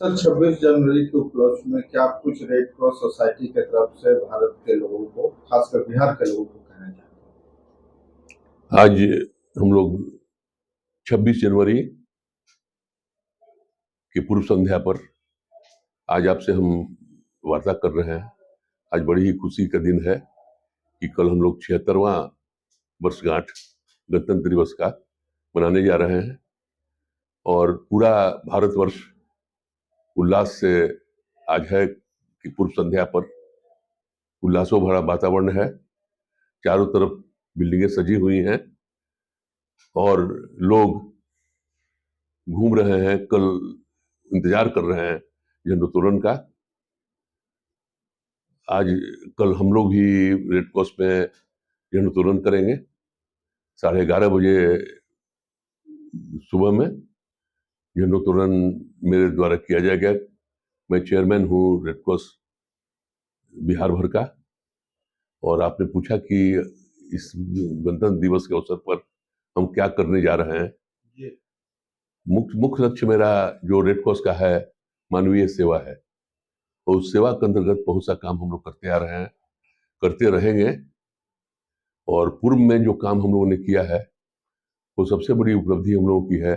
Sir, 26 जनवरी के उपलक्ष्य में क्या आप कुछ रेड क्रॉस सोसाइटी के तरफ से भारत के लोगों को, खासकर बिहार के लोगों को कहना चाहते आज हम लोग 26 जनवरी की पूर्व संध्या पर आज आपसे हम वार्ता कर रहे हैं। आज बड़ी ही खुशी का दिन है कि कल हम लोग 76वां वर्षगांठ गणतंत्र दिवस का मनाने जा रहे हैं और पूरा भारतवर्ष उल्लास से आज है कि पूर्व संध्या पर उल्लासों भरा वातावरण है। चारों तरफ बिल्डिंगें सजी हुई हैं और लोग घूम रहे हैं, कल इंतजार कर रहे हैं झंडोत्तोलन का। आज कल हम लोग भी रेड क्रॉस में झंडोत्तोलन करेंगे 11:30 बजे सुबह में। झंडोत्तोलन मेरे द्वारा किया जाएगा। मैं चेयरमैन हूँ रेड क्रॉस बिहार भर का। और आपने पूछा कि इस गणतंत्र दिवस के अवसर पर हम क्या करने जा रहे हैं। हैं। मुख्य लक्ष्य मेरा जो रेड क्रॉस का है मानवीय सेवा है और उस सेवा के अंतर्गत बहुत सा काम हम लोग करते आ रहे हैं, करते रहेंगे। और पूर्व में जो काम हम लोगों ने किया है वो सबसे बड़ी उपलब्धि हम लोगों की है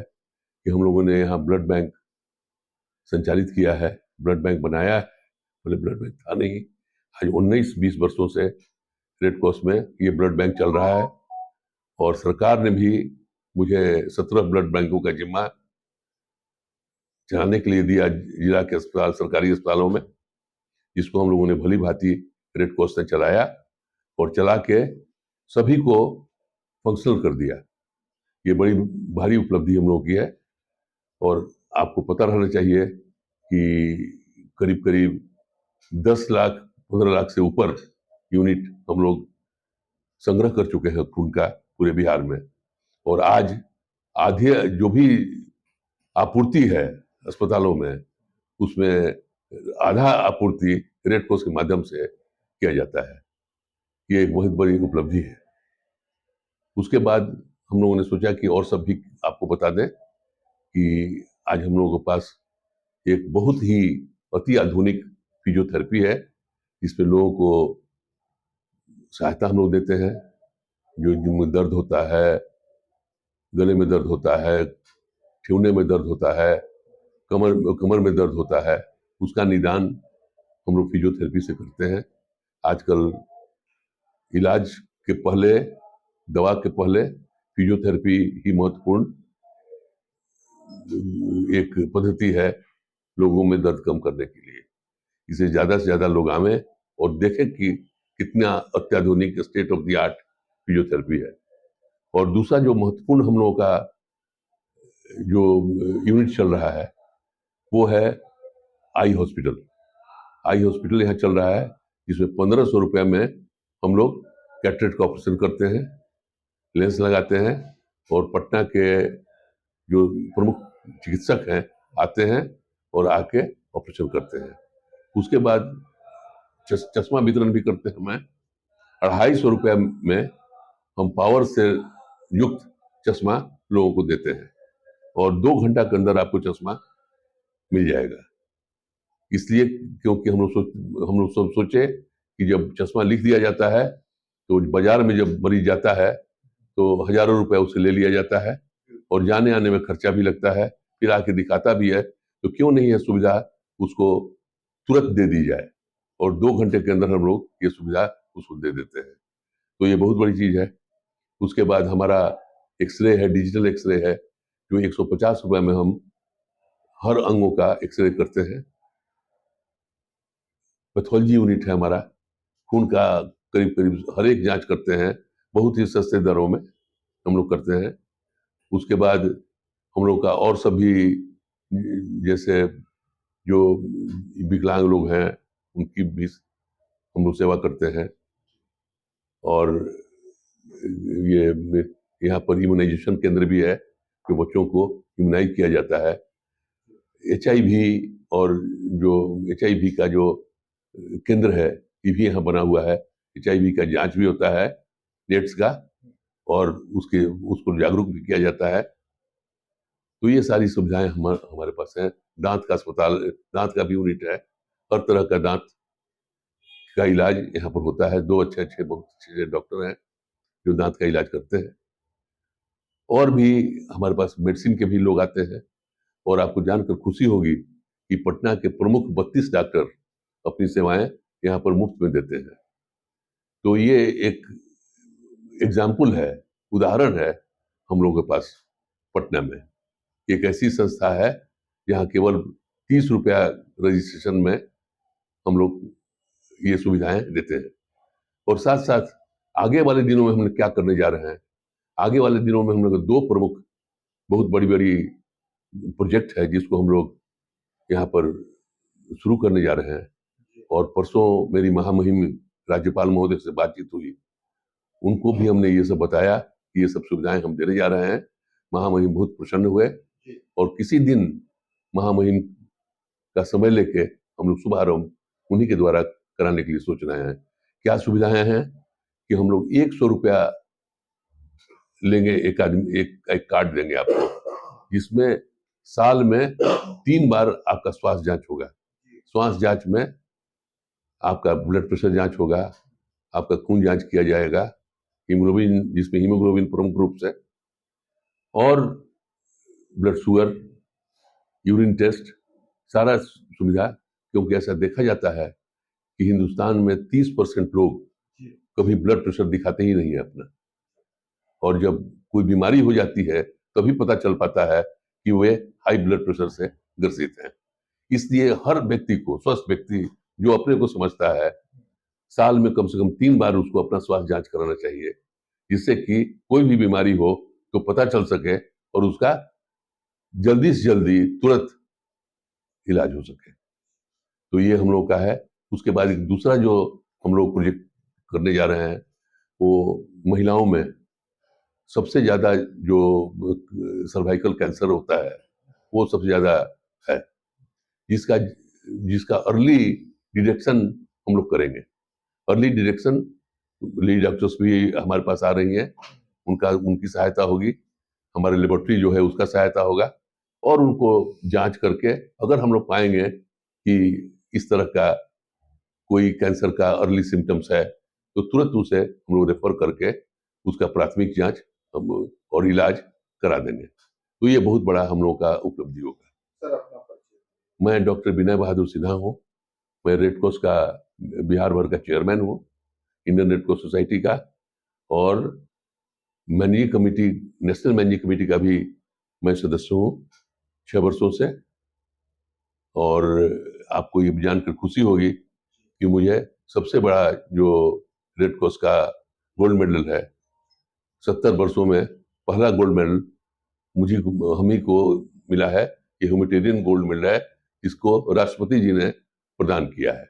कि हम लोगों ने यहाँ ब्लड बैंक संचालित किया है, ब्लड बैंक बनाया है। पहले ब्लड बैंक था नहीं। आज 19-20 वर्षों से रेड क्रॉस में ये ब्लड बैंक चल रहा है और सरकार ने भी मुझे 17 ब्लड बैंकों का जिम्मा चलाने के लिए दिया जिला के अस्पताल, सरकारी अस्पतालों में, जिसको हम लोगों ने भली भांति रेड क्रॉस ने चलाया और चला के सभी को फंक्शनल कर दिया। ये बड़ी भारी उपलब्धि हम लोगों की है। और आपको पता रहना चाहिए कि करीब करीब 10 लाख 15 लाख से ऊपर यूनिट हम लोग संग्रह कर चुके हैं खून का पूरे बिहार में। और आज आधे जो भी आपूर्ति है अस्पतालों में, उसमें आधा आपूर्ति रेड क्रॉस के माध्यम से किया जाता है। ये एक बहुत बड़ी उपलब्धि है। उसके बाद हम लोगों ने सोचा कि और सब भी आपको बता दें कि आज हम लोगों के पास एक बहुत ही अति आधुनिक फिजियोथेरेपी है, जिसमें लोगों को सहायता हम लोग देते हैं। जो जिनमें दर्द होता है, गले में दर्द होता है, ठेवने में दर्द होता है, कमर में दर्द होता है, उसका निदान हम लोग फिजियोथेरेपी से करते हैं। आजकल इलाज के पहले, दवा के पहले फिजियोथेरेपी ही महत्वपूर्ण एक पद्धति है लोगों में दर्द कम करने के लिए। इसे ज़्यादा से ज़्यादा लोग आवें और देखें कि कितना अत्याधुनिक state of the art physiotherapy है। और दूसरा जो महत्वपूर्ण हम लोगों का जो यूनिट चल रहा है वो है आई हॉस्पिटल। आई हॉस्पिटल यहाँ चल रहा है, जिसमें 1500 रुपये में हम लोग कैटरेक्ट का ऑपरेशन करते हैं, लेंस लगाते हैं और पटना के जो प्रमुख चिकित्सक हैं आते हैं और आके ऑपरेशन करते हैं। उसके बाद चश्मा वितरण भी करते हैं। मैं 250 रुपये में हम पावर से युक्त चश्मा लोगों को देते हैं और 2 घंटा के अंदर आपको चश्मा मिल जाएगा। इसलिए क्योंकि हम लोग सब सोचे कि जब चश्मा लिख दिया जाता है तो बाजार में जब मरीज जाता है तो हजारों रुपए उससे ले लिया जाता है और जाने आने में खर्चा भी लगता है, फिर आके दिखाता भी है। तो क्यों नहीं है सुविधा उसको तुरंत दे दी जाए और 2 घंटे के अंदर हम लोग ये सुविधा उसको दे देते हैं। तो ये बहुत बड़ी चीज है। उसके बाद हमारा एक्सरे है, डिजिटल एक्सरे है, जो 150 रुपये में हम हर अंगों का एक्सरे करते हैं। पैथोलॉजी यूनिट है हमारा, खून का करीब करीब हर एक जांच करते हैं, बहुत ही सस्ते दरों में हम लोग करते हैं। उसके बाद हम लोग का और सभी, जैसे जो विकलांग लोग हैं उनकी भी हम लोग सेवा करते हैं। और ये यहाँ पर इम्यूनाइजेशन केंद्र भी है, जो बच्चों को इम्यूनाइज किया जाता है। HIV और जो HIV का जो केंद्र है ये भी यहाँ बना हुआ है। HIV का जांच भी होता है, नेट्स का, और उसको जागरूक भी किया जाता है। तो ये सारी सुविधाएं हमारे पास हैं। दांत का अस्पताल, दांत का भी यूनिट है। हर तरह का दांत का इलाज यहाँ पर होता है। 2 अच्छे बहुत अच्छे डॉक्टर हैं जो दांत का इलाज करते हैं। और भी हमारे पास मेडिसिन के भी लोग आते हैं। और आपको जानकर खुशी होगी कि पटना के प्रमुख 32 डॉक्टर अपनी सेवाएं यहाँ पर मुफ्त में देते हैं। तो ये एक एग्जाम्पल है, उदाहरण है हम लोगों के पास पटना में। एक ऐसी संस्था है जहाँ केवल 30 रुपया रजिस्ट्रेशन में हम लोग ये सुविधाएं देते हैं। और साथ साथ आगे वाले दिनों में हम लोग क्या करने जा रहे हैं, आगे वाले दिनों में हम लोग 2 प्रमुख बहुत बड़ी बड़ी प्रोजेक्ट है जिसको हम लोग यहाँ पर शुरू करने जा रहे हैं। और परसों मेरी महामहिम राज्यपाल महोदय से बातचीत हुई, उनको भी हमने ये सब बताया कि ये सब सुविधाएं हम देने जा रहे हैं। महामहिम बहुत प्रसन्न हुए और किसी दिन महामहिम का समय लेके हम लोग शुभारंभ उन्हीं के द्वारा कराने के लिए सोच रहे हैं। क्या सुविधाएं हैं कि हम लोग 100 रुपया लेंगे, एक आदमी एक कार्ड देंगे आपको, जिसमें साल में 3 बार आपका स्वास्थ्य जांच होगा। स्वास्थ्य जांच में आपका ब्लड प्रेशर जांच होगा, आपका खून जांच किया जाएगा, हीमोग्लोबिन, जिसमें हीमोग्लोबिन प्रमुख रूप से, और ब्लड शुगर, यूरिन टेस्ट, सारा सुविधा। क्योंकि ऐसा देखा जाता है कि हिंदुस्तान में 30% लोग कभी ब्लड प्रेशर दिखाते ही नहीं है अपना, और जब कोई बीमारी हो जाती है तभी पता चल पाता है कि वे हाई ब्लड प्रेशर से ग्रसित हैं। इसलिए हर व्यक्ति को, स्वस्थ व्यक्ति जो अपने को समझता है, साल में कम से कम 3 बार उसको अपना स्वास्थ्य जांच कराना चाहिए, जिससे कि कोई भी बीमारी हो तो पता चल सके और उसका जल्दी से जल्दी तुरंत इलाज हो सके। तो ये हम लोग का है। उसके बाद एक दूसरा जो हम लोग प्रोजेक्ट करने जा रहे हैं, वो महिलाओं में सबसे ज्यादा जो सर्वाइकल कैंसर होता है वो सबसे ज्यादा है, जिसका अर्ली डिटेक्शन हम लोग करेंगे। अर्ली डिटेक्शन, लेडी डॉक्टर्स भी हमारे पास आ रही हैं, उनकी सहायता होगी, हमारे लेबोरेटरी जो है उसका सहायता होगा, और उनको जांच करके अगर हम लोग पाएंगे कि इस तरह का कोई कैंसर का अर्ली सिम्टम्स है तो तुरंत उसे हम लोग रेफर करके उसका प्राथमिक जांच और इलाज करा देंगे। तो ये बहुत बड़ा हम लोगों का उपलब्धि होगा। सर, अपना परिचय। मैं डॉक्टर विनय बहादुर सिन्हा हूँ। मैं रेड क्रॉस का बिहार भर का चेयरमैन हूँ, इंडियन रेड क्रॉस सोसाइटी का, और managing committee, national managing committee का भी मैं सदस्य हूँ 6 वर्षों से। और आपको ये जानकर खुशी होगी कि मुझे सबसे बड़ा जो रेड क्रॉस का गोल्ड मेडल है, 70 वर्षों में पहला गोल्ड मेडल हम ही को मिला है। ये ह्यूमैनिटेरियन गोल्ड मेडल है, इसको राष्ट्रपति जी ने प्रदान किया है।